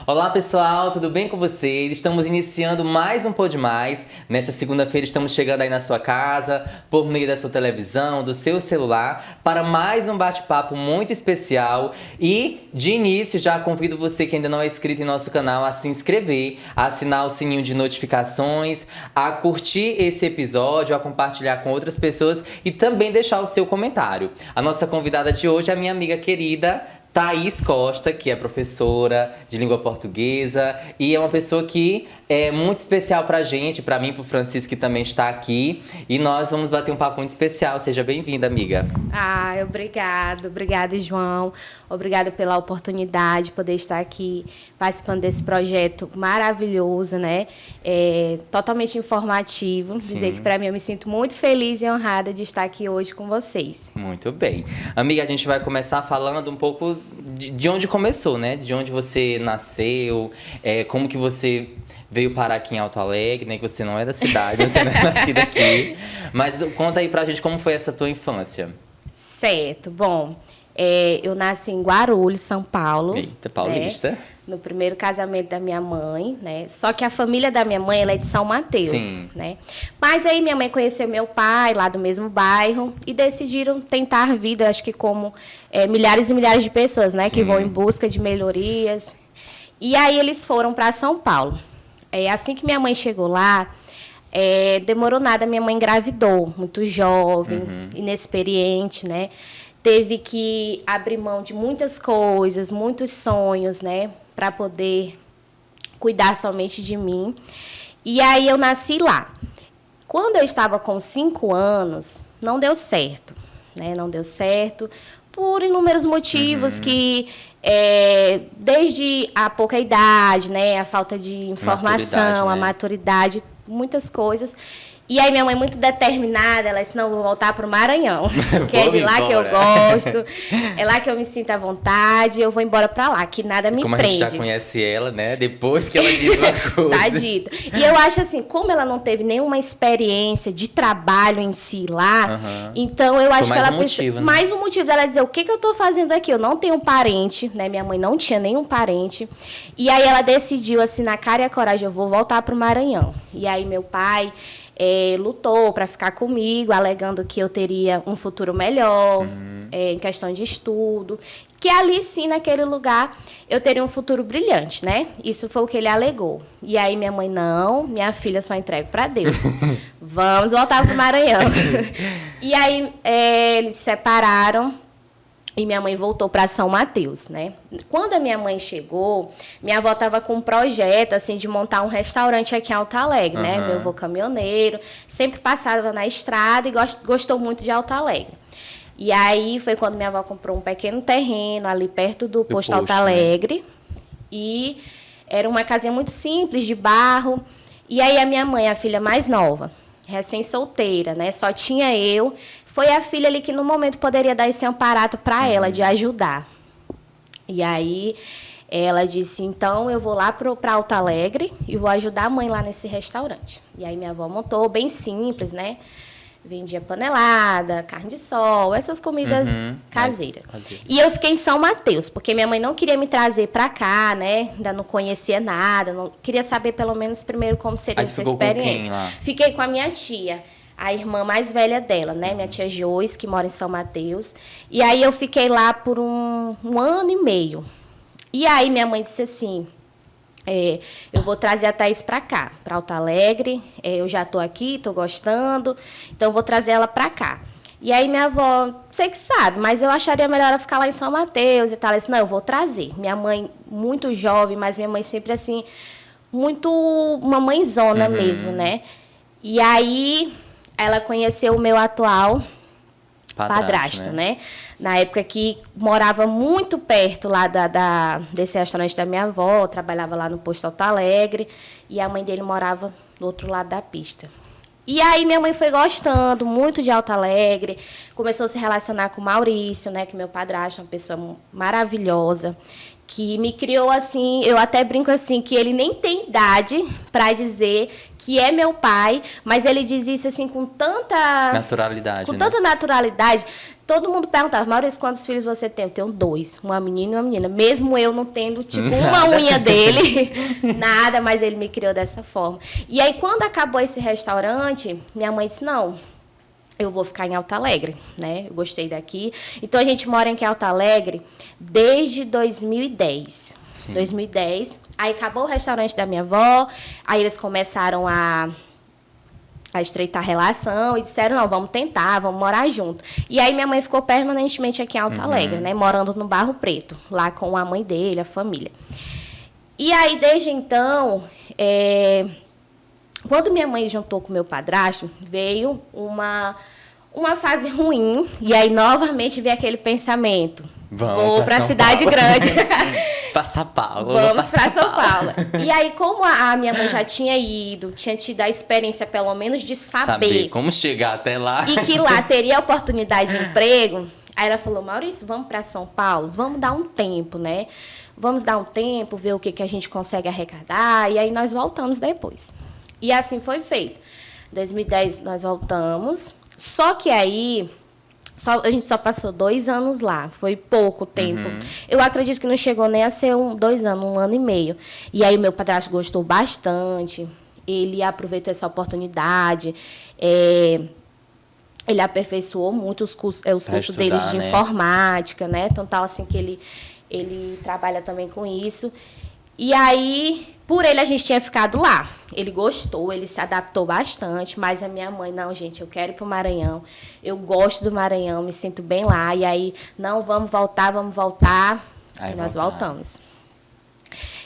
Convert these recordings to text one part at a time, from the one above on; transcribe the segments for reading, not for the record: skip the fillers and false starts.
Olá pessoal, tudo bem com vocês? Estamos iniciando mais um Pod Mais. Nesta segunda-feira estamos chegando aí na sua casa, por meio da sua televisão, do seu celular, para mais um bate-papo muito especial. E de início já convido você que ainda não é inscrito em nosso canal a se inscrever, a assinar o sininho de notificações, a curtir esse episódio, a compartilhar com outras pessoas e também deixar o seu comentário. A nossa convidada de hoje é a minha amiga querida Thaís Costa, que é professora de língua portuguesa e é uma pessoa que é muito especial pra gente, pra mim e pro Francisco, que também está aqui. E nós vamos bater um papo muito especial. Seja bem-vinda, amiga. Obrigado, João. Obrigada pela oportunidade de poder estar aqui participando desse projeto maravilhoso, né? Totalmente informativo. Sim. Dizer que para mim eu me sinto muito feliz e honrada de estar aqui hoje com vocês. Muito bem. Amiga, a gente vai começar falando um pouco de onde começou, né? De onde você nasceu, como que você veio parar aqui em Alto Alegre, né? Que você não é da cidade, você não é nascida aqui. Mas conta aí pra gente como foi essa tua infância. Certo. Bom, eu nasci em Guarulhos, São Paulo. Eita, paulista. Né? No primeiro casamento da minha mãe, né? Só que a família da minha mãe, ela é de São Mateus, Sim. né? Mas aí minha mãe conheceu meu pai, lá do mesmo bairro, e decidiram tentar vida, acho que como milhares e milhares de pessoas, né? Sim. Que vão em busca de melhorias. E aí eles foram para São Paulo. Assim que minha mãe chegou lá, demorou nada, minha mãe engravidou, muito jovem, inexperiente, né? Teve que abrir mão de muitas coisas, muitos sonhos, né? Para poder cuidar somente de mim. E aí eu nasci lá. Quando eu estava com 5 anos, não deu certo, né? Não deu certo por inúmeros motivos que... desde a pouca idade, né, a falta de informação, a maturidade, muitas coisas. E aí minha mãe muito determinada, ela disse, não, vou voltar para o Maranhão, que é de lá que eu gosto, é lá que eu me sinto à vontade, eu vou embora para lá, que nada me como prende. Como a gente já conhece ela, né, depois que ela diz uma coisa. Tá dito. E eu acho assim, como ela não teve nenhuma experiência de trabalho em si lá, então eu acho que ela motivo, né? mais um motivo dela dizer, o que eu tô fazendo aqui? Eu não tenho parente, né, minha mãe não tinha nenhum parente, e aí ela decidiu assim, na cara e a coragem, eu vou voltar para o Maranhão. E aí meu pai... lutou para ficar comigo, alegando que eu teria um futuro melhor, em questão de estudo, que ali sim, naquele lugar, eu teria um futuro brilhante, né? Isso foi o que ele alegou. E aí minha mãe, não, minha filha só entrego para Deus. Vamos voltar para o Maranhão. E aí eles se separaram. E minha mãe voltou para São Mateus, né? Quando a minha mãe chegou, minha avó estava com um projeto, assim, de montar um restaurante aqui em Alto Alegre, né? Meu avô caminhoneiro, sempre passava na estrada e gostou muito de Alto Alegre. E aí foi quando minha avó comprou um pequeno terreno ali perto do posto Alto Alegre. Né? E era uma casinha muito simples, de barro. E aí a minha mãe, a filha mais nova, recém-solteira, né? Só tinha eu. Foi a filha ali que, no momento, poderia dar esse amparato para ela, de ajudar. E aí, ela disse, então, eu vou lá para Alto Alegre e vou ajudar a mãe lá nesse restaurante. E aí, minha avó montou, bem simples, né? Vendia panelada, carne de sol, essas comidas caseiras. E eu fiquei em São Mateus, porque minha mãe não queria me trazer para cá, né? Ainda não conhecia nada, não queria saber, pelo menos, primeiro, como seria essa experiência. Fiquei com a minha tia, a irmã mais velha dela, né? Minha tia Joyce, que mora em São Mateus. E aí eu fiquei lá por um ano e meio. E aí minha mãe disse assim, eu vou trazer a Thaís para cá, para Alto Alegre. Eu já estou aqui, estou gostando, então vou trazer ela para cá. E aí minha avó, você que sabe, mas eu acharia melhor ela ficar lá em São Mateus e tal. Ela disse, não, eu vou trazer. Minha mãe, muito jovem, mas minha mãe sempre assim, muito uma mãezona mesmo, né? E aí... ela conheceu o meu atual padrasto, né? Na época que morava muito perto lá desse restaurante da minha avó, trabalhava lá no posto Alto Alegre, e a mãe dele morava do outro lado da pista. E aí minha mãe foi gostando muito de Alto Alegre, começou a se relacionar com o Maurício, né? Que é meu padrasto, uma pessoa maravilhosa, que me criou assim, eu até brinco assim, que ele nem tem idade para dizer que é meu pai, mas ele diz isso assim com tanta naturalidade, com tanta naturalidade, todo mundo perguntava, Maurício, quantos filhos você tem? Eu tenho 2, uma menina e uma menina. Mesmo eu não tendo, tipo, uma unha dele, nada, mas ele me criou dessa forma. E aí, quando acabou esse restaurante, minha mãe disse, não, eu vou ficar em Alto Alegre, né? Eu gostei daqui. Então, a gente mora em Alto Alegre desde 2010. Sim. 2010. Aí, acabou o restaurante da minha avó, aí eles começaram a estreitar a relação e disseram, não, vamos tentar, vamos morar junto. E aí minha mãe ficou permanentemente aqui em Alto Alegre, né, morando no Barro Preto, lá com a mãe dele, a família. E aí, desde então, quando minha mãe juntou com meu padrasto, veio uma fase ruim, e aí novamente veio aquele pensamento, vou para a cidade grande. Para São Paulo. Vamos para São Paulo. E aí, como a minha mãe já tinha ido, tinha tido a experiência, pelo menos, de saber como chegar até lá. E que lá teria oportunidade de emprego, aí ela falou, Maurício, vamos para São Paulo? Vamos dar um tempo, né? Vamos dar um tempo, ver o que a gente consegue arrecadar, e aí nós voltamos depois. E assim foi feito. Em 2010, nós voltamos, só que aí... a gente só passou 2 anos lá, foi pouco tempo. Eu acredito que não chegou nem a ser 2 anos, 1 ano e meio. E aí o meu padrasto gostou bastante, ele aproveitou essa oportunidade, ele aperfeiçoou muito os cursos dele de informática, né? Então, tal assim que ele trabalha também com isso. E aí, por ele, a gente tinha ficado lá. Ele gostou, ele se adaptou bastante, mas a minha mãe, não, gente, eu quero ir para o Maranhão. Eu gosto do Maranhão, me sinto bem lá. E aí, não, vamos voltar. Aí nós voltamos.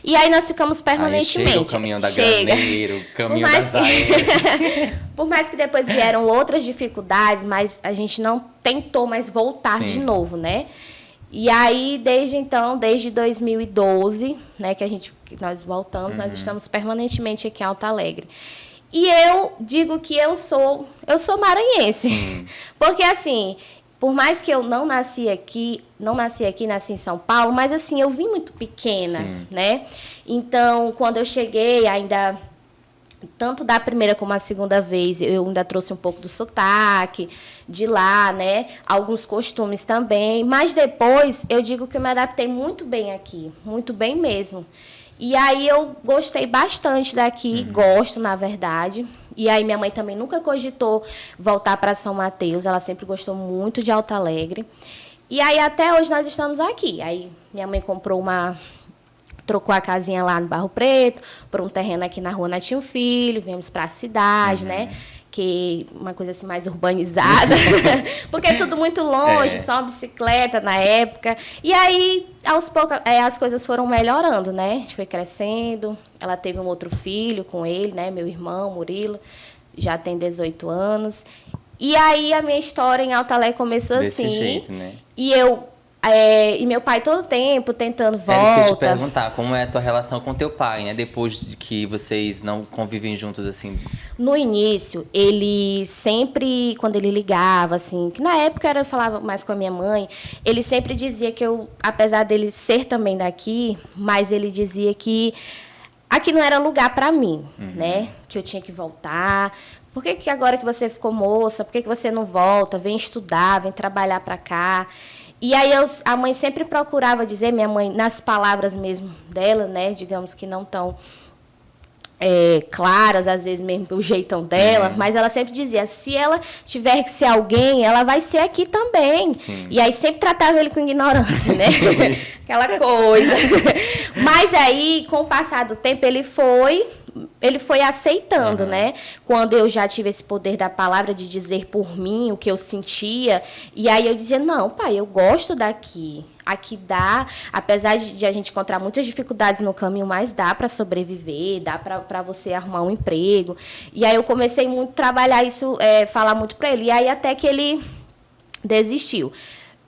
E aí nós ficamos permanentemente. Chega o caminhão da Graneiro, o caminhão das Aéreas. Por mais que depois vieram outras dificuldades, mas a gente não tentou mais voltar de novo, né? E aí, desde 2012, né, que nós voltamos, nós estamos permanentemente aqui em Alto Alegre. E eu digo que eu sou maranhense. Porque, assim, por mais que eu não nasci aqui, nasci em São Paulo, mas, assim, eu vim muito pequena, né? Então, quando eu cheguei, ainda... Tanto da primeira como a segunda vez, eu ainda trouxe um pouco do sotaque de lá, né? Alguns costumes também. Mas depois, eu digo que eu me adaptei muito bem aqui. Muito bem mesmo. E aí, eu gostei bastante daqui. Gosto, na verdade. E aí, minha mãe também nunca cogitou voltar para São Mateus. Ela sempre gostou muito de Alto Alegre. E aí, até hoje, nós estamos aqui. Aí, minha mãe trocou a casinha lá no Barro Preto por um terreno aqui na Rua Netinho Filho, viemos para a cidade, né? Que uma coisa assim mais urbanizada, porque é tudo muito longe, só uma bicicleta na época. E aí, aos poucos, as coisas foram melhorando, né? A gente foi crescendo, ela teve um outro filho com ele, né? Meu irmão, Murilo, já tem 18 anos. E aí, a minha história em Alto Alegre começou desse assim. Jeito, né? E meu pai todo tempo tentando volta. Deixa eu te perguntar, como é a tua relação com teu pai, né? Depois de que vocês não convivem juntos, assim. No início, ele sempre, quando ele ligava, assim, que na época eu falava mais com a minha mãe, ele sempre dizia que apesar dele ser também daqui, mas ele dizia que aqui não era lugar para mim, né? Que eu tinha que voltar. Por que agora que você ficou moça, por que você não volta? Vem estudar, vem trabalhar para cá. E aí a mãe sempre procurava dizer, minha mãe, nas palavras mesmo dela, né, digamos que não tão claras, às vezes mesmo o jeitão dela, mas ela sempre dizia, se ela tiver que ser alguém, ela vai ser aqui também. Sim. E aí sempre tratava ele com ignorância, né? Aquela coisa. Mas aí, com o passar do tempo, ele foi aceitando, né? Quando eu já tive esse poder da palavra de dizer por mim o que eu sentia. E aí eu dizia, não, pai, eu gosto daqui. Aqui dá, apesar de a gente encontrar muitas dificuldades no caminho, mas dá para sobreviver, dá para você arrumar um emprego. E aí eu comecei muito a trabalhar isso, falar muito para ele. E aí até que ele desistiu.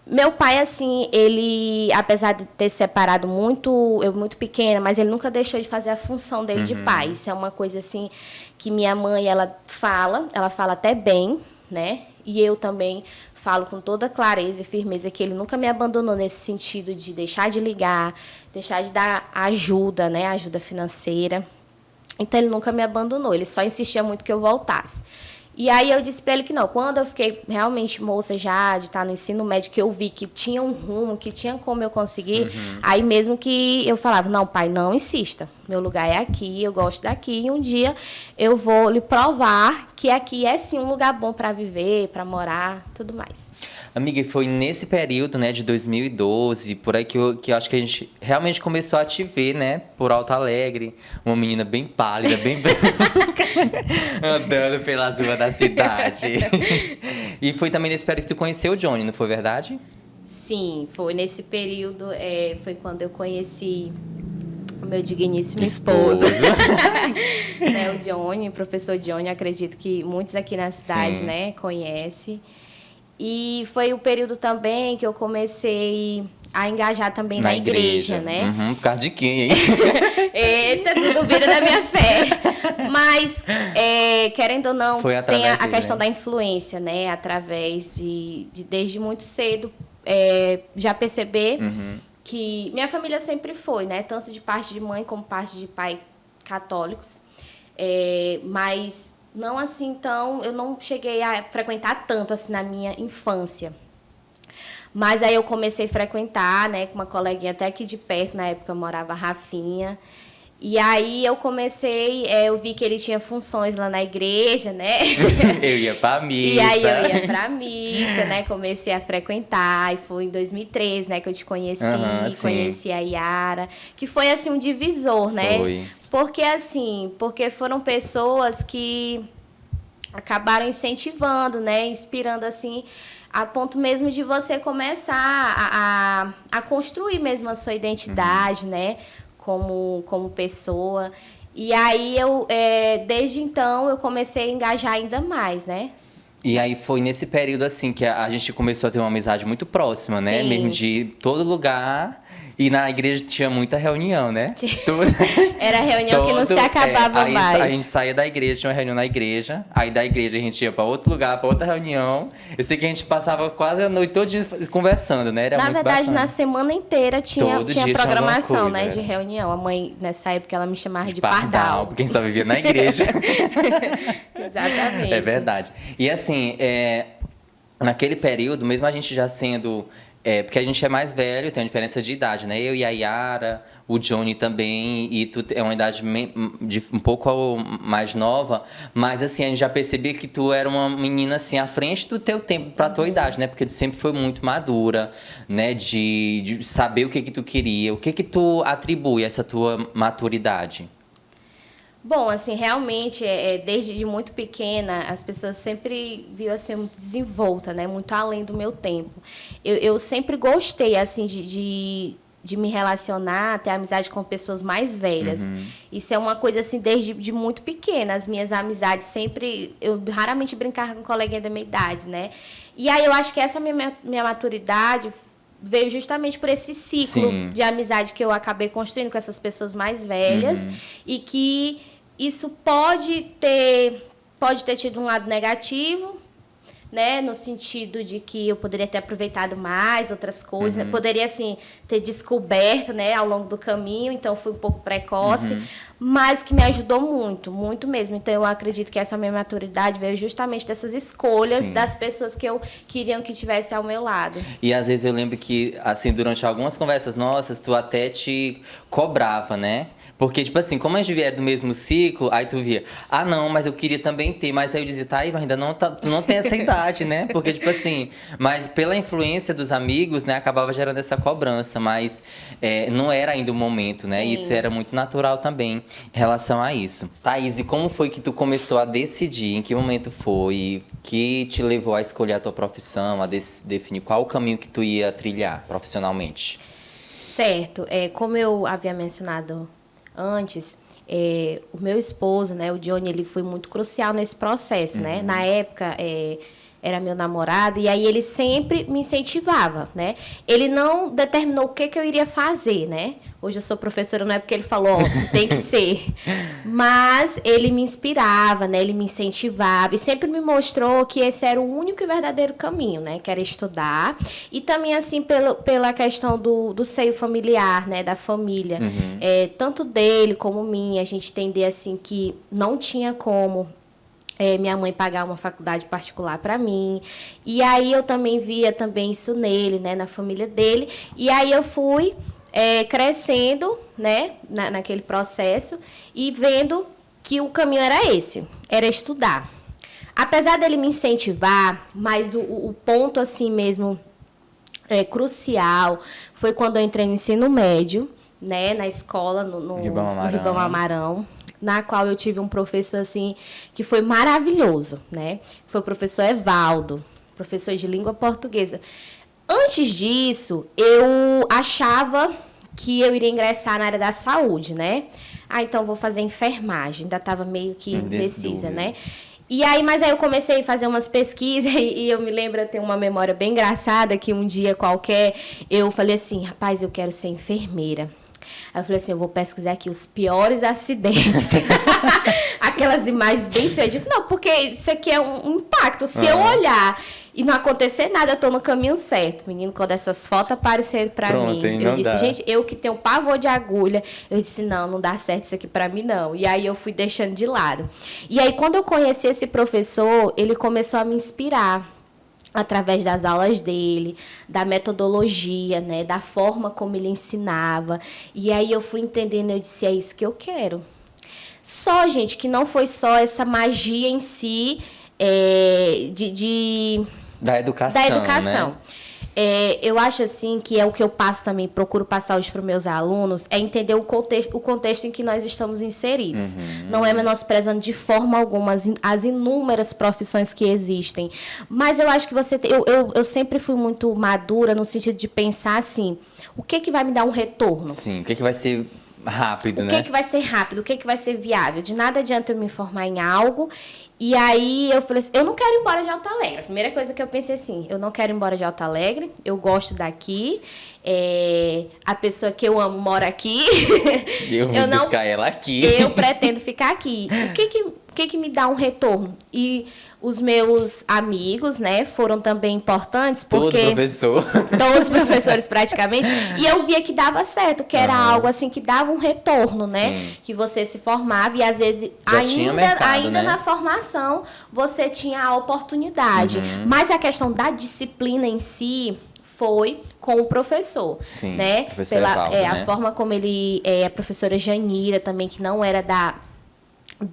Meu pai, assim, ele, apesar de ter separado eu muito pequena, mas ele nunca deixou de fazer a função dele de pai. Isso é uma coisa, assim, que minha mãe, ela fala até bem, né? E eu também falo com toda clareza e firmeza que ele nunca me abandonou nesse sentido de deixar de ligar, deixar de dar ajuda, né? Ajuda financeira. Então, ele nunca me abandonou, ele só insistia muito que eu voltasse. E aí eu disse para ele que não. Quando eu fiquei realmente moça já, de estar no ensino médio, que eu vi que tinha um rumo, que tinha como eu conseguir, aí mesmo que eu falava, não, pai, não insista. Meu lugar é aqui, eu gosto daqui. E um dia eu vou lhe provar que aqui é sim um lugar bom para viver, para morar, tudo mais. Amiga, e foi nesse período, né, de 2012, por aí que eu acho que a gente realmente começou a te ver, né, por Alto Alegre. Uma menina bem pálida, bem branca, andando pelas ruas da cidade. E foi também nesse período que tu conheceu o Johnny, não foi verdade? Sim, foi nesse período, foi quando eu conheci o meu digníssimo esposo. Né, o Johnny, o professor Johnny, acredito que muitos aqui na cidade, Sim. né, conhecem. E foi o período também que eu comecei a engajar também na igreja, né? Uhum, por causa de quem, hein? Eita, tu duvida da minha fé. Mas, querendo ou não, Foi tem a através questão dele, da influência, né? Através de desde muito cedo, já perceber que minha família sempre foi, né? Tanto de parte de mãe como parte de pai católicos. Mas não assim, então, eu não cheguei a frequentar tanto assim na minha infância. Mas aí eu comecei a frequentar, né, com uma coleguinha até aqui de perto, na época morava a Rafinha. E aí eu comecei, eu vi que ele tinha funções lá na igreja, né? Eu ia pra missa. E aí eu ia pra missa, né? Comecei a frequentar, e foi em 2013, né, que eu te conheci, conheci a Yara, que foi assim um divisor, né? Foi. Porque foram pessoas que acabaram incentivando, né, inspirando assim, a ponto mesmo de você começar a construir mesmo a sua identidade, né, como pessoa. E aí desde então eu comecei a engajar ainda mais, né? E aí foi nesse período, assim, que a gente começou a ter uma amizade muito próxima, né? Sim. Mesmo de ir todo lugar. E na igreja tinha muita reunião, né? Era reunião que não se acabava aí mais. A gente saía da igreja, tinha uma reunião na igreja. Aí da igreja a gente ia pra outro lugar, pra outra reunião. Eu sei que a gente passava quase a noite todo dia conversando, né? Era Na muito verdade, bacana. na semana inteira tinha Todo dia tinha programação, alguma né, coisa, de era. reunião. A mãe, nessa época, ela me chamava de pardal. Porque a gente só vivia na igreja. Exatamente. É verdade. E assim, naquele período, mesmo a gente já sendo... porque a gente é mais velho, tem uma diferença de idade, né? Eu e a Yara, o Johnny também, e tu é uma idade um pouco mais nova, mas assim, a gente já percebia que tu era uma menina assim, à frente do teu tempo, pra tua idade, né? Porque tu sempre foi muito madura, né? De saber o que tu queria. O que tu atribui a essa tua maturidade? Bom, assim, realmente, desde muito pequena, as pessoas sempre viam assim, muito desenvolta, né? Muito além do meu tempo. Eu sempre gostei, assim, de me relacionar, ter amizade com pessoas mais velhas. Isso é uma coisa, assim, desde muito pequena. As minhas amizades sempre... Eu raramente brincava com coleguinha da minha idade, né? E aí, eu acho que essa minha maturidade veio justamente por esse ciclo de amizade que eu acabei construindo com essas pessoas mais velhas e que isso pode ter tido um lado negativo, né, no sentido de que eu poderia ter aproveitado mais outras coisas, né? Poderia assim ter descoberto, né, ao longo do caminho, então fui um pouco precoce, mas que me ajudou muito, muito mesmo. Então eu acredito que essa minha maturidade veio justamente dessas escolhas das pessoas que eu queria que tivesse ao meu lado. E às vezes eu lembro que, assim, durante algumas conversas nossas, tu até te cobrava, né? Porque, tipo assim, como a gente é do mesmo ciclo, aí tu via, ah, não, mas eu queria também ter. Mas aí eu dizia, tá aí, mas ainda não, tu não tem essa idade, né? Porque, tipo assim, mas pela influência dos amigos, né, acabava gerando essa cobrança. Mas não era ainda o momento, né? E isso era muito natural também em relação a isso. Thaís, e como foi que tu começou a decidir? Em que momento foi? Que te levou a escolher a tua profissão, a definir qual o caminho que tu ia trilhar profissionalmente? Certo. Como eu havia mencionado antes, o meu esposo, né, o Johnny, ele foi muito crucial nesse processo, né? Na época, era meu namorado, e aí ele sempre me incentivava, né? Ele não determinou o que eu iria fazer, né? Hoje eu sou professora, não é porque ele falou, tu tem que ser. Mas ele me inspirava, né? Ele me incentivava e sempre me mostrou que esse era o único e verdadeiro caminho, né? Que era estudar. E também, assim, pela questão do seio familiar, né? Da família. Tanto dele como minha, a gente entender, assim, que não tinha como minha mãe pagar uma faculdade particular para mim. E aí eu também via também isso nele, né, na família dele. E aí eu fui crescendo, né, naquele processo e vendo que o caminho era esse, era estudar. Apesar dele me incentivar, mas o ponto assim mesmo crucial foi quando eu entrei no ensino médio, né, na escola, no Ribão Amarão, na qual eu tive um professor assim que foi maravilhoso, né? Foi o professor Evaldo, professor de língua portuguesa. Antes disso, eu achava que eu iria ingressar na área da saúde, né? Então vou fazer enfermagem, ainda estava meio que indecisa, né? E aí, mas aí eu comecei a fazer umas pesquisas e eu me lembro, eu tenho uma memória bem engraçada, que um dia qualquer eu falei assim, rapaz, eu quero ser enfermeira. Aí eu falei assim, eu vou pesquisar aqui os piores acidentes. Aquelas imagens bem feias. Eu digo, não, porque isso aqui é um impacto. Se eu olhar e não acontecer nada, eu tô no caminho certo. Menino, quando essas fotos apareceram pra mim, eu disse, gente, eu que tenho pavor de agulha, eu disse, não dá certo isso aqui pra mim, não. E aí eu fui deixando de lado. E aí, quando eu conheci esse professor, ele começou a me inspirar através das aulas dele, da metodologia, né, da forma como ele ensinava. E aí eu fui entendendo, eu disse, é isso que eu quero. Só, gente, que não foi só essa magia em si da educação. Né? Eu acho assim que é o que eu passo também, procuro passar hoje para os meus alunos, é entender o contexto em que nós estamos inseridos. Não é menosprezando de forma alguma as inúmeras profissões que existem. Mas eu acho que eu sempre fui muito madura no sentido de pensar assim, o que vai me dar um retorno? Sim, o que vai ser rápido, né? O que vai ser rápido, o que vai ser viável? De nada adianta eu me formar em algo. E aí eu falei assim, eu não quero ir embora de Alto Alegre. A primeira coisa que eu pensei assim, eu não quero ir embora de Alto Alegre, eu gosto daqui, a pessoa que eu amo mora aqui. Eu vou buscar ela aqui. Eu pretendo ficar aqui. O que me dá um retorno? E os meus amigos, né, foram também importantes, porque... Todos os professores praticamente. E eu via que dava certo, que era algo assim que dava um retorno, né? Sim. Que você se formava e às vezes ainda né? Na formação você tinha a oportunidade. Mas a questão da disciplina em si foi com o professor. Sim, né? Professor Evaldo, né? A forma como ele... a professora Janira também, que não era da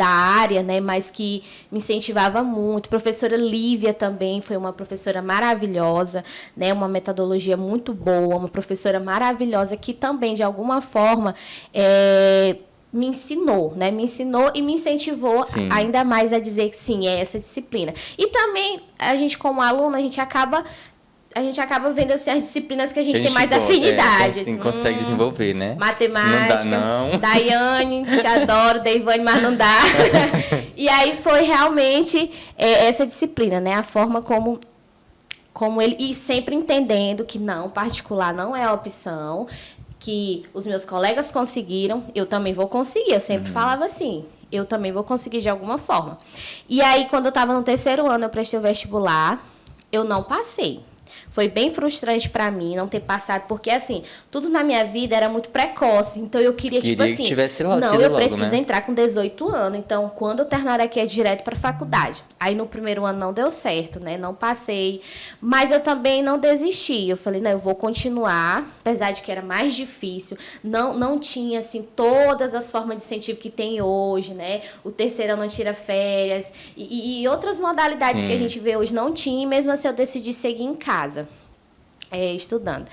área, né, mas que me incentivava muito. Professora Lívia também foi uma professora maravilhosa, né, uma metodologia muito boa, uma professora maravilhosa que também, de alguma forma, me ensinou, né, e me incentivou ainda mais a dizer que sim, é essa disciplina. E também, a gente como aluno, a gente acaba vendo assim, as disciplinas que a gente tem mais afinidade. A gente consegue desenvolver, né? Matemática. Não dá, não. Daiane, te adoro. Deivane, mas não dá. E aí foi realmente essa disciplina, né? A forma como ele... E sempre entendendo que não, particular não é a opção, que os meus colegas conseguiram, eu também vou conseguir. Eu sempre falava assim, eu também vou conseguir de alguma forma. E aí, quando eu estava no 3º ano, eu prestei o vestibular, eu não passei. Foi bem frustrante para mim não ter passado, porque, assim, tudo na minha vida era muito precoce. Então, eu queria tipo assim, que tivesse lá, não, eu logo, preciso né? entrar com 18 anos. Então, quando eu terminar aqui, é direto para faculdade. Aí, no 1º ano, não deu certo, né? Não passei. Mas eu também não desisti. Eu falei, não, eu vou continuar, apesar de que era mais difícil. Não tinha, assim, todas as formas de incentivo que tem hoje, né? O 3º ano tira férias. E outras modalidades que a gente vê hoje não tinha. E mesmo assim, eu decidi seguir em casa. Estudando.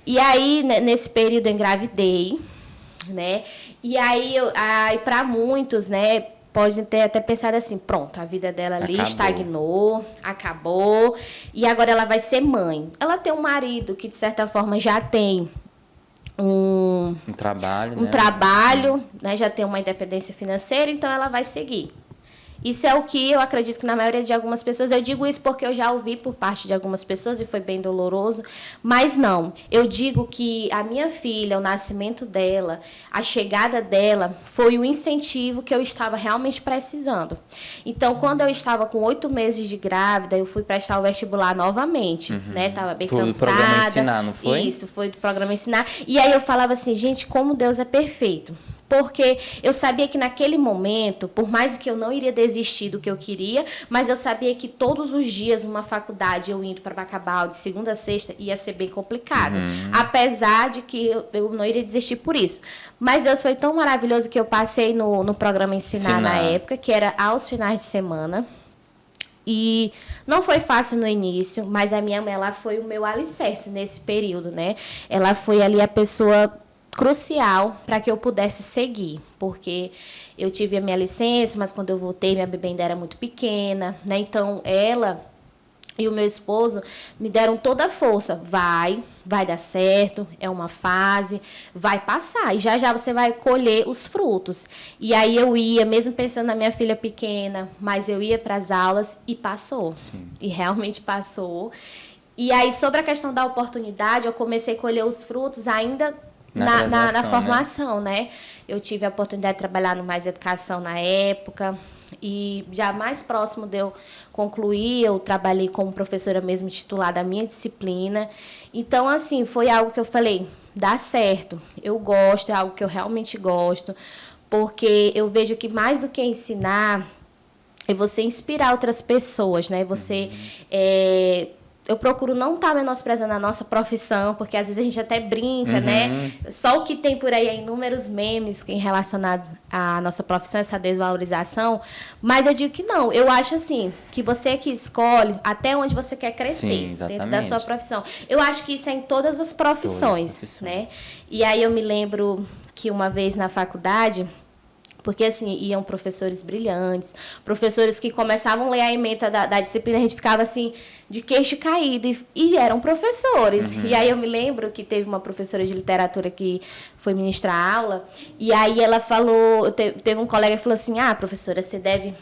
E aí, nesse período, eu engravidei, né? E aí, para muitos, né, podem ter até pensado assim, pronto, a vida dela ali estagnou, acabou, e agora ela vai ser mãe. Ela tem um marido que, de certa forma, já tem um trabalho, né? Já tem uma independência financeira, então ela vai seguir. Isso é o que eu acredito que na maioria de algumas pessoas, eu digo isso porque eu já ouvi por parte de algumas pessoas e foi bem doloroso, mas não, eu digo que a minha filha, o nascimento dela, a chegada dela foi o incentivo que eu estava realmente precisando. Então, quando eu estava com 8 meses de grávida, eu fui prestar o vestibular novamente, né? Estava bem cansada. Foi do programa Ensinar, não foi? Isso, foi do programa Ensinar. E aí eu falava assim, gente, como Deus é perfeito. porque eu sabia que naquele momento, por mais que eu não iria desistir do que eu queria, mas eu sabia que todos os dias numa faculdade, eu indo para Bacabal de segunda a sexta, ia ser bem complicado. Apesar de que eu não iria desistir por isso. Mas Deus foi tão maravilhoso que eu passei no programa Ensinar na época, que era aos finais de semana. E não foi fácil no início, mas a minha mãe, ela foi o meu alicerce nesse período, né? Ela foi ali a pessoa crucial para que eu pudesse seguir, porque eu tive a minha licença, mas quando eu voltei, minha bebê ainda era muito pequena, né? Então, ela e o meu esposo me deram toda a força. Vai dar certo, é uma fase, vai passar. E já já você vai colher os frutos. E aí eu ia, mesmo pensando na minha filha pequena, mas eu ia para as aulas e passou. Sim. E realmente passou. E aí, sobre a questão da oportunidade, eu comecei a colher os frutos ainda na formação, né? Eu tive a oportunidade de trabalhar no Mais Educação na época. E já mais próximo de eu concluir, eu trabalhei como professora mesmo titular da minha disciplina. Então, assim, foi algo que eu falei, dá certo. Eu gosto, é algo que eu realmente gosto. Porque eu vejo que mais do que ensinar, é você inspirar outras pessoas, né? Você... eu procuro não estar menosprezando a nossa profissão, porque às vezes a gente até brinca, né? Só o que tem por aí é inúmeros memes relacionados à nossa profissão, essa desvalorização. Mas eu digo que não. Eu acho assim, que você é que escolhe até onde você quer crescer dentro da sua profissão. Eu acho que isso é em todas as profissões, né? E aí eu me lembro que uma vez na faculdade... Porque, assim, iam professores brilhantes, professores que começavam a ler a ementa da disciplina, a gente ficava, assim, de queixo caído, e eram professores. E aí eu me lembro que teve uma professora de literatura que foi ministrar aula, e aí ela falou, teve um colega que falou assim, professora, você deve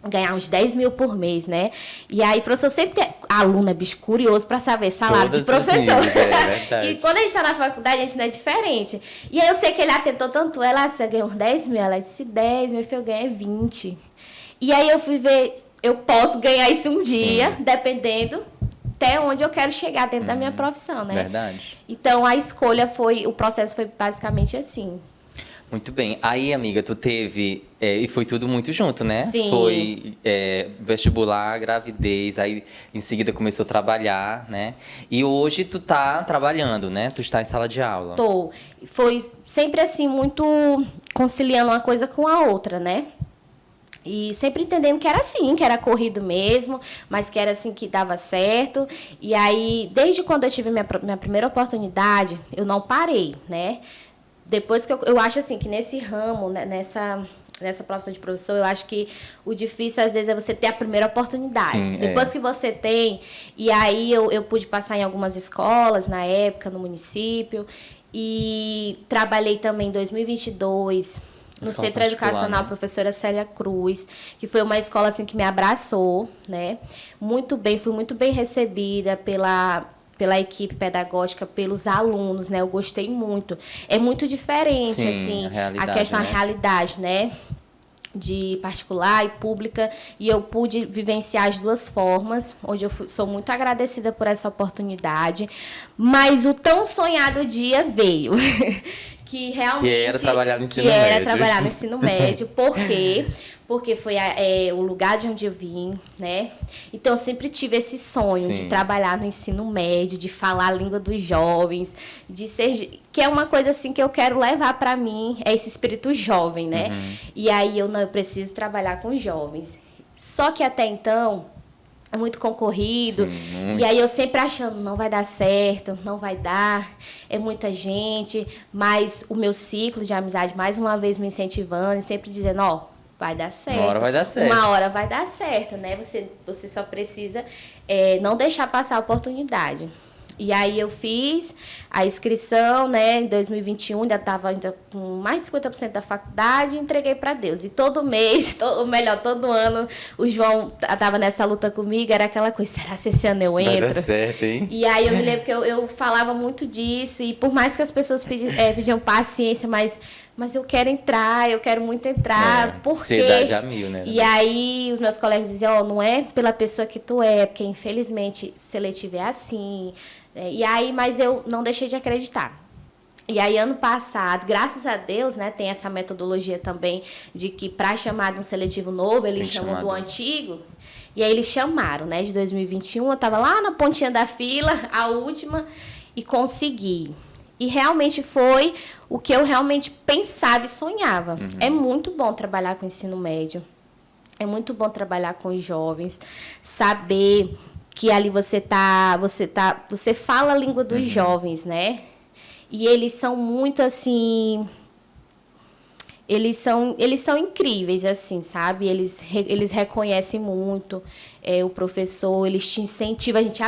ganhar uns 10 mil por mês, né? E aí, professor sempre tem aluno, bicho, curioso para saber salário de professor. Níveis, e quando a gente está na faculdade, a gente não é diferente. E aí eu sei que ele atentou tanto ela, você ganhou uns 10 mil? Ela disse 10, meu filho, eu ganhei 20. E aí eu fui ver, eu posso ganhar isso um dia, dependendo até onde eu quero chegar dentro da minha profissão, né? Verdade. Então, a escolha o processo foi basicamente assim. Muito bem. Aí, amiga, tu teve... e foi tudo muito junto, né? Sim. Foi vestibular, gravidez, aí em seguida começou a trabalhar, né? E hoje tu tá trabalhando, né? Tu está em sala de aula. Tô. Foi sempre assim, muito conciliando uma coisa com a outra, né? E sempre entendendo que era assim, que era corrido mesmo, mas que era assim que dava certo. E aí, desde quando eu tive minha primeira oportunidade, eu não parei, né? Depois que eu acho assim, que nesse ramo, né, nessa profissão de professor, eu acho que o difícil, às vezes, é você ter a primeira oportunidade. Sim, depois que você tem, e aí eu pude passar em algumas escolas, na época, no município, e trabalhei também em 2022 no Centro Educacional, né? Professora Célia Cruz, que foi uma escola assim, que me abraçou, né? Muito bem, fui muito bem recebida pela equipe pedagógica, pelos alunos, né? Eu gostei muito. É muito diferente, sim, assim, a questão, né? A realidade, né? De particular e pública, e eu pude vivenciar as duas formas, onde eu sou muito agradecida por essa oportunidade, mas o tão sonhado dia veio, que realmente... Que era trabalhar no ensino médio. Que era trabalhar no ensino médio, por quê? Porque foi o lugar de onde eu vim, né? Então, eu sempre tive esse sonho de trabalhar no ensino médio, de falar a língua dos jovens, de ser... Que é uma coisa, assim, que eu quero levar para mim, é esse espírito jovem, né? E aí, eu preciso trabalhar com jovens. Só que, até então, é muito concorrido. Sim, muito. E aí, eu sempre achando, não vai dar certo, não vai dar, é muita gente. Mas o meu ciclo de amizade, mais uma vez, me incentivando, e sempre dizendo, vai dar certo. Uma hora vai dar certo. Uma hora vai dar certo, né? Você só precisa não deixar passar a oportunidade. E aí eu fiz a inscrição, né, em 2021, ainda estava com mais de 50% da faculdade, e entreguei para Deus. E todo mês, todo ano, o João estava nessa luta comigo, era aquela coisa, será que esse ano eu entro? Vai dar certo, hein? E aí eu me lembro que eu falava muito disso, e por mais que as pessoas pediam paciência, mas eu quero entrar, eu quero muito entrar, porque... Ansiedade a mil, né? E aí os meus colegas diziam, não é pela pessoa que tu é, porque infelizmente seletivo é assim... E aí, mas eu não deixei de acreditar. E aí, ano passado, graças a Deus, né, tem essa metodologia também de que para chamar de um seletivo novo, eles chamam do antigo. E aí eles chamaram, né, de 2021, eu estava lá na pontinha da fila, a última, e consegui. E realmente foi o que eu realmente pensava e sonhava. É muito bom trabalhar com ensino médio. É muito bom trabalhar com os jovens, saber que ali você fala a língua dos jovens, né? E eles são muito assim, eles são incríveis, assim, sabe? Eles reconhecem muito o professor, eles te incentivam, a gente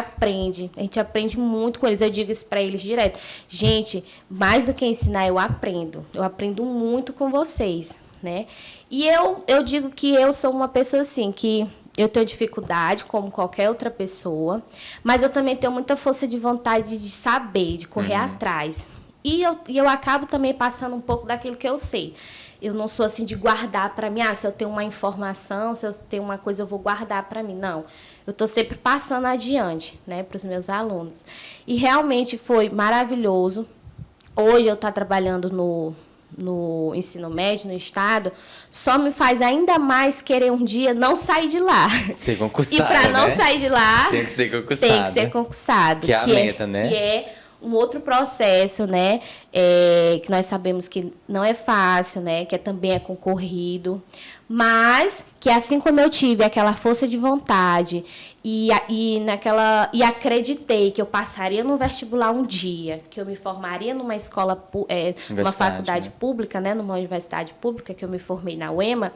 aprende muito com eles. Eu digo isso para eles direto. Gente, mais do que ensinar, eu aprendo muito com vocês, né? E eu digo que eu sou uma pessoa assim, que eu tenho dificuldade, como qualquer outra pessoa, mas eu também tenho muita força de vontade de saber, de correr atrás. E eu acabo também passando um pouco daquilo que eu sei. Eu não sou assim de guardar para mim, se eu tenho uma informação, se eu tenho uma coisa, eu vou guardar para mim. Não, eu estou sempre passando adiante, né, para os meus alunos. E realmente foi maravilhoso. Hoje eu estou trabalhando no ensino médio, no estado, só me faz ainda mais querer um dia não sair de lá. Ser concursado, e para não sair de lá, tem que ser concursado. Tem que ser concursado. Que é a meta, né? Que é um outro processo, né? Que nós sabemos que não é fácil, né? Que também é concorrido. Mas que assim como eu tive aquela força de vontade e acreditei que eu passaria no vestibular um dia, que eu me formaria numa escola, numa faculdade pública, né, numa universidade pública, que eu me formei na UEMA,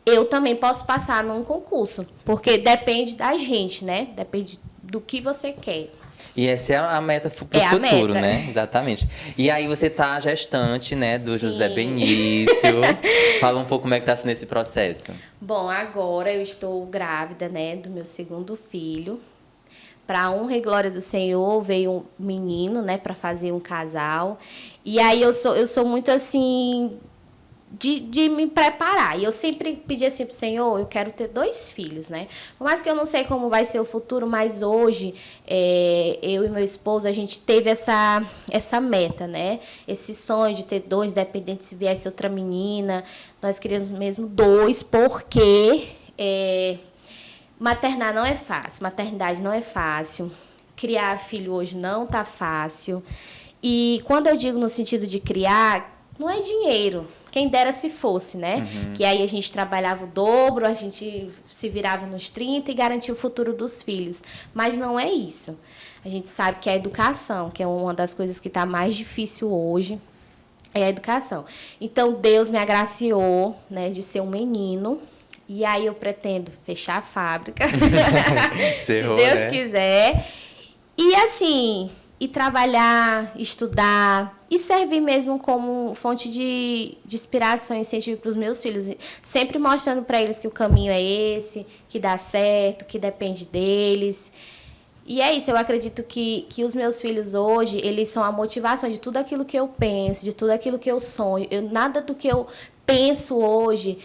eu também posso passar num concurso. Porque depende da gente, né? Depende do que você quer. E essa é a meta pro futuro, né? Exatamente. E aí você tá gestante, né, do Sim. José Benício. Fala um pouco como é que tá sendo esse processo. Bom, agora eu estou grávida, né, do meu segundo filho. Para honra e glória do Senhor, veio um menino, né, para fazer um casal. E aí eu sou muito assim de me preparar. E eu sempre pedi assim pro Senhor, eu quero ter 2 filhos, né? Por mais que eu não sei como vai ser o futuro, mas hoje eu e meu esposo, a gente teve essa meta, né? Esse sonho de ter 2, independente se viesse outra menina. Nós queríamos mesmo 2, porque maternar não é fácil, maternidade não é fácil. Criar filho hoje não tá fácil. E quando eu digo no sentido de criar, não é dinheiro. Quem dera se fosse, né? Que aí a gente trabalhava o dobro, a gente se virava nos 30 e garantia o futuro dos filhos. Mas não é isso. A gente sabe que a educação, que é uma das coisas que está mais difícil hoje, é a educação. Então, Deus me agraciou, né, de ser um menino. E aí eu pretendo fechar a fábrica, se Deus quiser. E assim, e trabalhar, estudar e servir mesmo como fonte de inspiração e incentivo para os meus filhos. Sempre mostrando para eles que o caminho é esse, que dá certo, que depende deles. E é isso, eu acredito que os meus filhos hoje, eles são a motivação de tudo aquilo que eu penso, de tudo aquilo que eu sonho. Nada do que eu penso hoje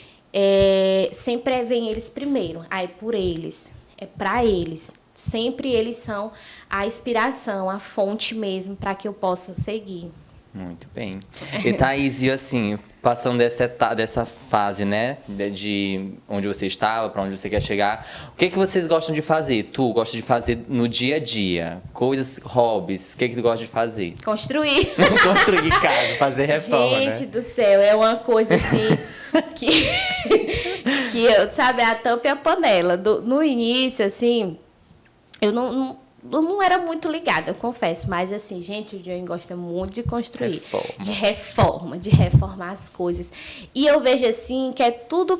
sempre vem eles primeiro. É por eles, é para eles. Sempre eles são a inspiração, a fonte mesmo para que eu possa seguir. Muito bem. E Thaís, e assim, passando dessa fase, né, de onde você estava, para onde você quer chegar, o que vocês gostam de fazer? Tu gosta de fazer no dia a dia? Coisas, hobbies, o que tu gosta de fazer? Construir. Construir casa, fazer reforma, Gente né? do céu, é uma coisa assim que eu, sabe, a tampa e a panela. No início, assim, eu não era muito ligada, eu confesso. Mas, assim, gente, o Joey gosta muito de construir. De reformar as coisas. E eu vejo, assim, que é tudo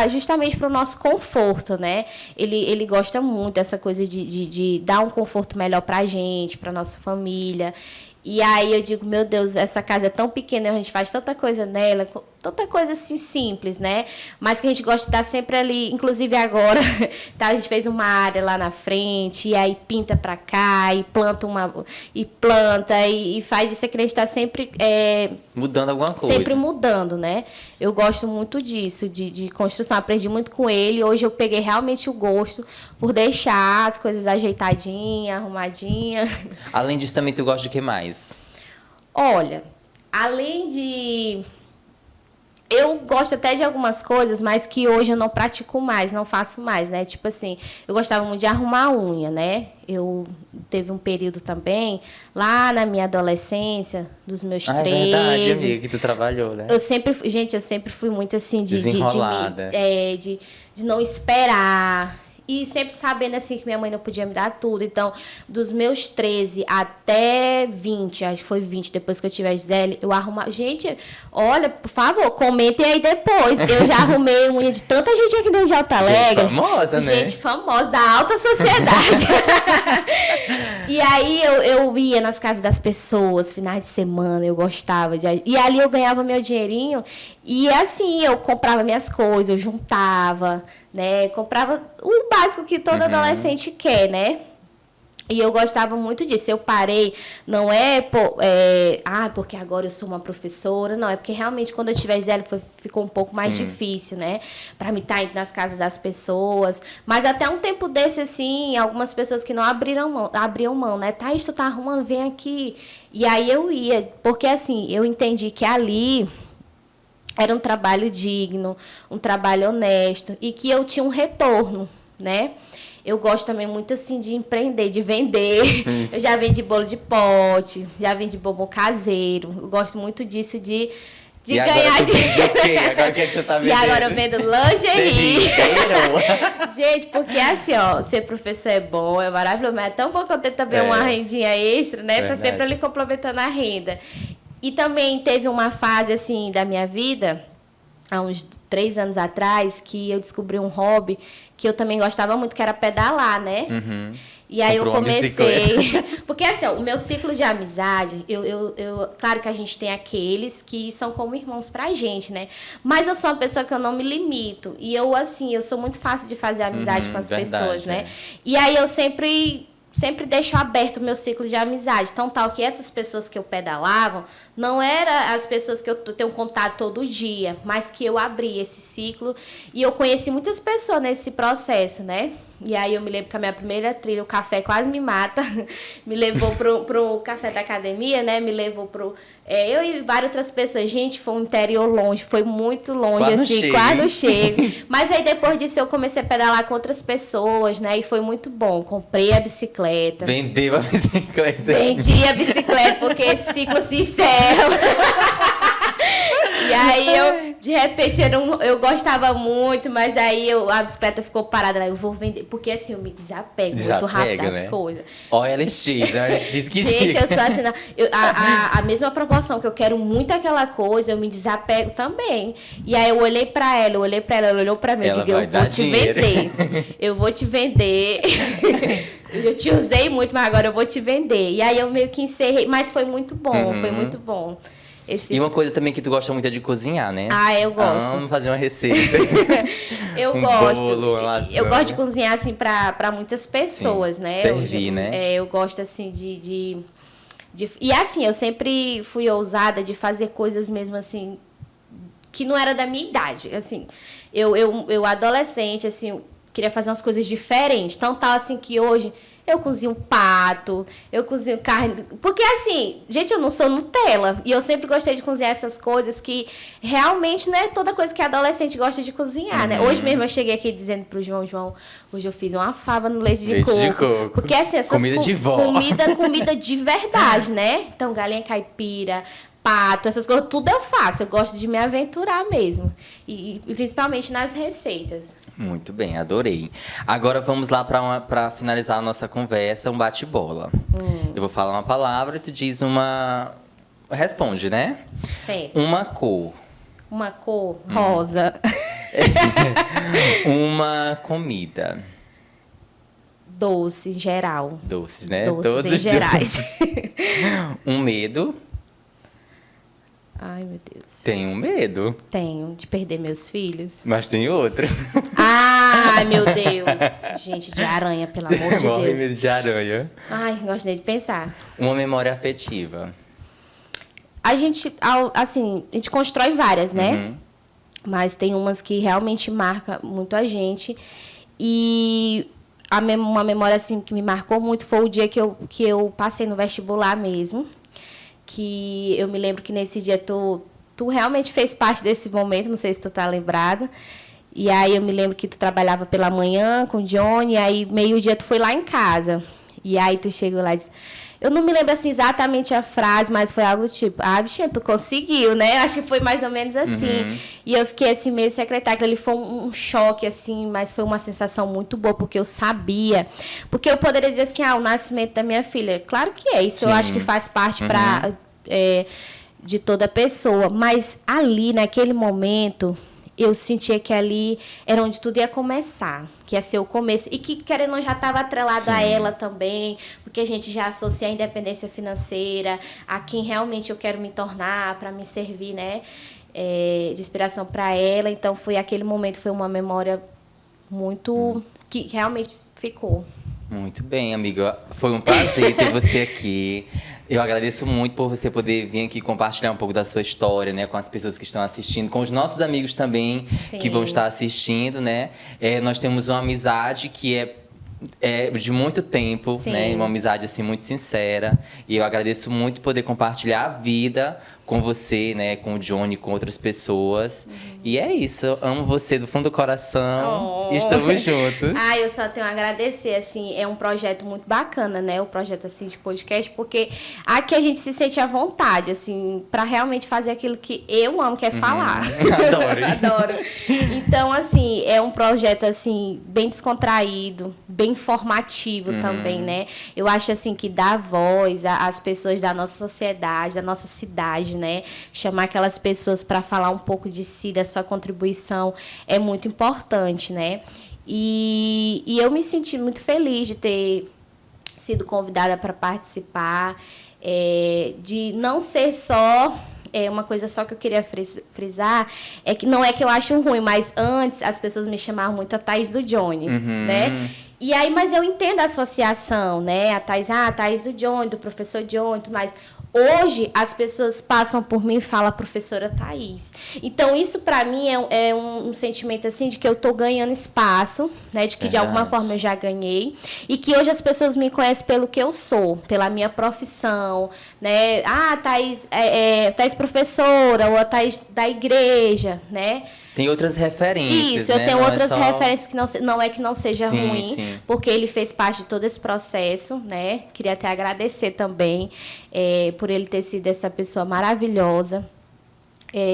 justamente para o nosso conforto, né? Ele gosta muito dessa coisa de dar um conforto melhor para a gente, para nossa família. E aí eu digo, meu Deus, essa casa é tão pequena, a gente faz tanta coisa nela, tanta coisa assim simples, né? Mas que a gente gosta de estar sempre ali, inclusive agora, tá? A gente fez uma área lá na frente, e aí pinta pra cá, e planta e faz isso aqui, a gente está sempre mudando alguma coisa. Sempre mudando, né? Eu gosto muito disso, de construção. Aprendi muito com ele. Hoje eu peguei realmente o gosto por deixar as coisas ajeitadinhas, arrumadinhas. Além disso, também tu gosta de que mais? Olha, além de... Eu gosto até de algumas coisas, mas que hoje eu não pratico mais, não faço mais, né? Tipo assim, eu gostava muito de arrumar a unha, né? Eu teve um período também, lá na minha adolescência, dos meus 13... É verdade, amiga, que tu trabalhou, né? Eu sempre fui muito assim, Desenrolada. de não esperar. E sempre sabendo assim que minha mãe não podia me dar tudo. Então, dos meus 13 até 20, acho que foi 20, depois que eu tive a Gisele, eu arrumava. Gente, olha, por favor, comentem aí depois. Eu já arrumei unha de tanta gente aqui dentro de Alto Alegre. Gente famosa, né? Gente famosa, da alta sociedade. E aí eu ia nas casas das pessoas, finais de semana, eu gostava de... E ali eu ganhava meu dinheirinho. E assim, eu comprava minhas coisas, eu juntava, né? Comprava o básico que todo adolescente quer, né? E eu gostava muito disso. Eu parei, não porque agora eu sou uma professora, não. É porque realmente quando eu tive a Gisele ficou um pouco mais difícil, né? Pra mim estar indo nas casas das pessoas. Mas até um tempo desse, assim, algumas pessoas que não abriam mão, né? Thaís, tu tá arrumando, vem aqui. E aí eu ia, porque assim, eu entendi que ali... Era um trabalho digno, um trabalho honesto e que eu tinha um retorno, né? Eu gosto também muito, assim, de empreender, de vender. Eu já vendi bolo de pote, já vendi bombom caseiro. Eu gosto muito disso, de ganhar dinheiro. Agora o que tu tá vendendo? E agora eu vendo lingerie. Gente, porque assim, ó, ser professor é bom, é maravilhoso, mas é tão bom que eu tenho também uma rendinha extra, né? Verdade. Tá sempre ali complementando a renda. E também teve uma fase, assim, da minha vida, há uns 3 anos atrás, que eu descobri um hobby que eu também gostava muito, que era pedalar, né? E aí eu comecei... Porque, assim, ó, o meu ciclo de amizade, claro que a gente tem aqueles que são como irmãos pra gente, né? Mas eu sou uma pessoa que eu não me limito. E eu, assim, eu sou muito fácil de fazer amizade com as pessoas, né? E aí eu sempre deixo aberto o meu ciclo de amizade. Então, tal que essas pessoas que eu pedalava não eram as pessoas que eu tenho contato todo dia, mas que eu abri esse ciclo e eu conheci muitas pessoas nesse processo, né? E aí eu me lembro que a minha primeira trilha, o café quase me mata, me levou pro café da academia, né? Me levou eu e várias outras pessoas. Gente, foi um interior longe, foi muito longe, quase não chego. Mas aí depois disso eu comecei a pedalar com outras pessoas, né? E foi muito bom. Comprei a bicicleta. Vendeu a bicicleta. Vendi a bicicleta, porque esse ciclo se encerra. E aí de repente, eu gostava muito, mas aí a bicicleta ficou parada. Eu vou vender, porque assim, eu me desapego muito rápido das coisas. Olha, LX que gente, eu sou assim, a mesma proporção que eu quero muito aquela coisa, eu me desapego também. E aí eu olhei pra ela, ela olhou pra mim, eu digo, eu vou te vender. Eu vou te vender. Eu te usei muito, mas agora eu vou te vender. E aí eu meio que encerrei, mas foi muito bom, foi muito bom. E uma coisa também que tu gosta muito é de cozinhar, né? Ah, eu gosto. Vamos fazer uma receita. Eu gosto. Bolo, uma lasanha. Eu gosto de cozinhar, assim, pra muitas pessoas, né? Servir, né? Eu gosto, assim, de... E, assim, eu sempre fui ousada de fazer coisas mesmo, assim, que não era da minha idade. Assim, eu adolescente, assim, eu queria fazer umas coisas diferentes. Então, tal, assim, que hoje... Eu cozinho pato, eu cozinho carne... Porque, assim, gente, eu não sou Nutella. E eu sempre gostei de cozinhar essas coisas que realmente não é toda coisa que adolescente gosta de cozinhar, né? Hoje mesmo eu cheguei aqui dizendo pro João, hoje eu fiz uma fava no leite de coco. Porque, assim, essas comida de vó. Comida de verdade, né? Então, galinha caipira, pato, essas coisas, tudo eu faço. Eu gosto de me aventurar mesmo. E principalmente nas receitas. Muito bem, adorei. Agora vamos lá para finalizar a nossa conversa, um bate-bola. Eu vou falar uma palavra e tu diz uma... Responde, né? Certo. Uma cor. Uma cor rosa. Uma comida. Doce, em geral. Doces, né? Doces todos em os gerais. Um medo. Ai, meu Deus. Tem um medo. Tenho, de perder meus filhos. Mas tem outro. Ai, meu Deus. Gente, de aranha, pelo amor de Morre Deus. medo de aranha. Ai, gosto nem de pensar. Uma memória afetiva. A gente constrói várias, né? Mas tem umas que realmente marcam muito a gente. E uma memória, assim, que me marcou muito foi o dia que eu passei no vestibular mesmo. que eu me lembro que nesse dia tu realmente fez parte desse momento, não sei se tu tá lembrado. E aí eu me lembro que tu trabalhava pela manhã com o Johnny, e aí meio-dia tu foi lá em casa. E aí tu chegou lá e disse... Eu não me lembro assim exatamente a frase, mas foi algo tipo, bichinha, tu conseguiu, né? Acho que foi mais ou menos assim. E eu fiquei assim, meio secretária. Ele foi um choque, assim, mas foi uma sensação muito boa, porque eu sabia. Porque eu poderia dizer assim, o nascimento da minha filha. Claro que é, isso eu acho que faz parte de toda pessoa. Mas ali, naquele momento, eu sentia que ali era onde tudo ia começar, que ia ser o começo. E que, querendo ou não, já estava atrelado a ela também, porque a gente já associa a independência financeira, a quem realmente eu quero me tornar, para me servir, né, de inspiração para ela. Então, foi aquele momento, foi uma memória muito... que realmente ficou. Muito bem, amiga. Foi um prazer ter você aqui. Eu agradeço muito por você poder vir aqui compartilhar um pouco da sua história, né? Com as pessoas que estão assistindo, com os nossos amigos também, que vão estar assistindo, né? Nós temos uma amizade que é de muito tempo, né? Uma amizade, assim, muito sincera. E eu agradeço muito poder compartilhar a vida com você, né? Com o Johnny, com outras pessoas. E é isso. Eu amo você do fundo do coração. Estamos juntos. Eu só tenho a agradecer, assim, é um projeto muito bacana, né? O projeto, assim, de podcast, porque aqui a gente se sente à vontade, assim, para realmente fazer aquilo que eu amo, que é falar. Adoro. Adoro. Então, assim, é um projeto, assim, bem descontraído, bem informativo também, né? Eu acho, assim, que dá voz às pessoas da nossa sociedade, da nossa cidade, né? Chamar aquelas pessoas para falar um pouco de si, da sua contribuição, é muito importante, né? E eu me senti muito feliz de ter sido convidada para participar, de não ser só... uma coisa só que eu queria frisar é que não é que eu acho ruim, mas antes as pessoas me chamavam muito a Thaís do Johnny, né? E aí, mas eu entendo a associação, né? A Thaís do Johnny, do professor Johnny, tudo mais. Hoje, as pessoas passam por mim e falam professora Thaís. Então, isso para mim é um sentimento assim de que eu estou ganhando espaço, né? De que de alguma forma eu já ganhei. E que hoje as pessoas me conhecem pelo que eu sou, pela minha profissão, né? Thaís, Thaís professora, ou a Thaís da igreja, né? Tem outras referências, Isso, eu né? tenho Não outras é só... referências que não é que não seja ruim, sim. porque ele fez parte de todo esse processo, né? Queria até agradecer também por ele ter sido essa pessoa maravilhosa,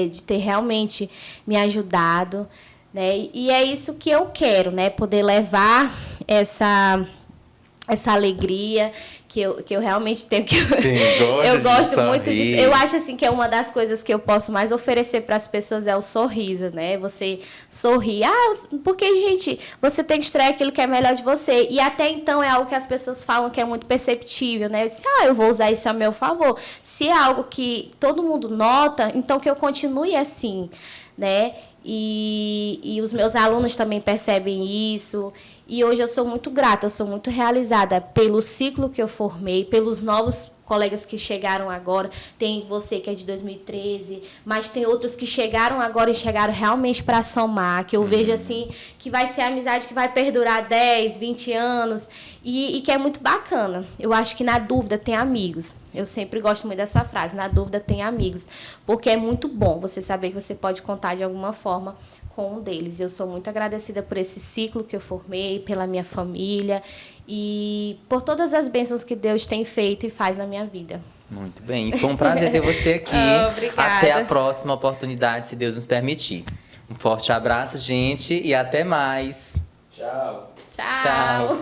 de ter realmente me ajudado, né? E é isso que eu quero, né? Poder levar essa alegria que eu realmente tenho, eu gosto muito disso. Eu acho assim que é uma das coisas que eu posso mais oferecer para as pessoas é o sorriso, né? Você sorrir. Porque, gente, você tem que extrair aquilo que é melhor de você. E até então é algo que as pessoas falam que é muito perceptível, né? Eu disse, eu vou usar isso a meu favor. Se é algo que todo mundo nota, então que eu continue assim, né? E os meus alunos também percebem isso. E hoje eu sou muito grata, eu sou muito realizada pelo ciclo que eu formei, pelos novos colegas que chegaram agora. Tem você que é de 2013, mas tem outros que chegaram agora e chegaram realmente para somar, que eu vejo assim, que vai ser amizade que vai perdurar 10, 20 anos e que é muito bacana. Eu acho que na dúvida tem amigos. Eu sempre gosto muito dessa frase, na dúvida tem amigos, porque é muito bom você saber que você pode contar de alguma forma com um deles. Eu sou muito agradecida por esse ciclo que eu formei, pela minha família e por todas as bênçãos que Deus tem feito e faz na minha vida. Muito bem. E foi um prazer ter você aqui. Obrigada. Até a próxima oportunidade, se Deus nos permitir. Um forte abraço, gente, e até mais. Tchau. Tchau.